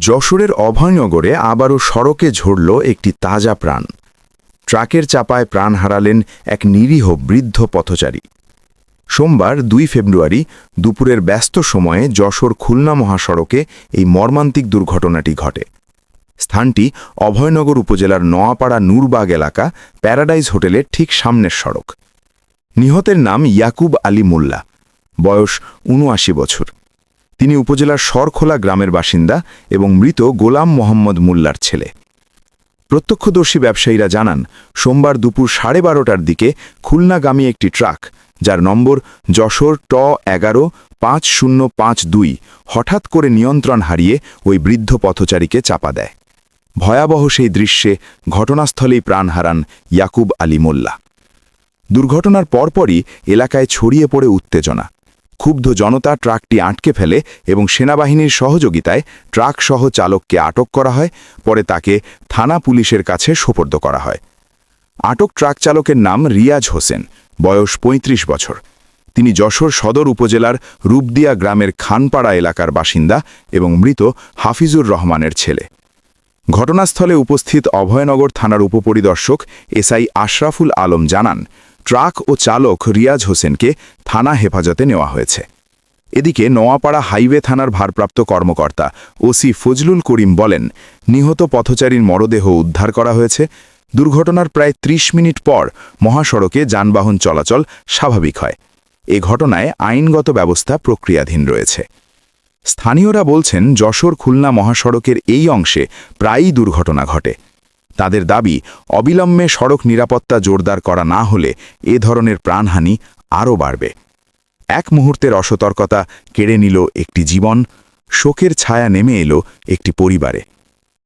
যশোরের অভয়নগরে আবারও সড়কে ঝরল একটি তাজা প্রাণ। ট্রাকের চাপায় প্রাণ হারালেন এক নিরীহ বৃদ্ধ পথচারী। সোমবার ২ ফেব্রুয়ারি দুপুরের ব্যস্ত সময়ে যশোর খুলনা মহাসড়কে এই মর্মান্তিক দুর্ঘটনাটি ঘটে। স্থানটি অভয়নগর উপজেলার নোয়াপাড়া নূরবাগ এলাকা, প্যারাডাইজ হোটেলের ঠিক সামনের সড়ক। নিহতের নাম ইয়াকুব আলী মোল্লা, বয়স ৭৯ বছর। তিনি উপজেলার সরখোলা গ্রামের বাসিন্দা এবং মৃত গোলাম মোহাম্মদ মোল্লার ছেলে। প্রত্যক্ষদর্শী ব্যবসায়ীরা জানান, সোমবার দুপুর 12:30টার দিকে খুলনাগামী একটি ট্রাক, যার নম্বর যশোর ট115052, হঠাৎ করে নিয়ন্ত্রণ হারিয়ে ওই বৃদ্ধ পথচারীকে চাপা দেয়। ভয়াবহ সেই দৃশ্যে ঘটনাস্থলেই প্রাণ হারান ইয়াকুব আলী মোল্লা। দুর্ঘটনার পরপরই এলাকায় ছড়িয়ে পড়ে উত্তেজনা। ক্ষুব্ধ জনতা ট্রাকটি আটকে ফেলে এবং সেনাবাহিনীর সহযোগিতায় ট্রাকসহ চালককে আটক করা হয়। পরে তাকে থানা পুলিশের কাছে সোপর্দ করা হয়। আটক ট্রাক চালকের নাম রিয়াজ হোসেন, বয়স ৩৫ বছর। তিনি যশোর সদর উপজেলার রূপদিয়া গ্রামের খানপাড়া এলাকার বাসিন্দা এবং মৃত হাফিজুর রহমানের ছেলে। ঘটনাস্থলে উপস্থিত অভয়নগর থানার উপপরিদর্শক এসআই আশরাফুল আলম জানান, ট্রাক ও চালক রিয়াজ হোসেনকে থানা হেফাজতে নেওয়া হয়েছে। এদিকে নোয়াপাড়া হাইওয়ে থানার ভারপ্রাপ্ত কর্মকর্তা ওসি ফজলুল করিম বলেন, নিহত পথচারীর মরদেহ উদ্ধার করা হয়েছে। দুর্ঘটনার প্রায় ৩০ মিনিট পর মহাসড়কে যানবাহন চলাচল স্বাভাবিক হয়। এ ঘটনায় আইনগত ব্যবস্থা প্রক্রিয়াধীন রয়েছে। স্থানীয়রা বলছেন, যশোর খুলনা মহাসড়কের এই অংশে প্রায়ই দুর্ঘটনা ঘটে। তাদের দাবি, অবিলম্বে সড়ক নিরাপত্তা জোরদার করা না হলে এ ধরনের প্রাণহানি আরও বাড়বে। এক মুহূর্তের অসতর্কতা কেড়ে নিল একটি জীবন, শোকের ছায়া নেমে এলো একটি পরিবারে।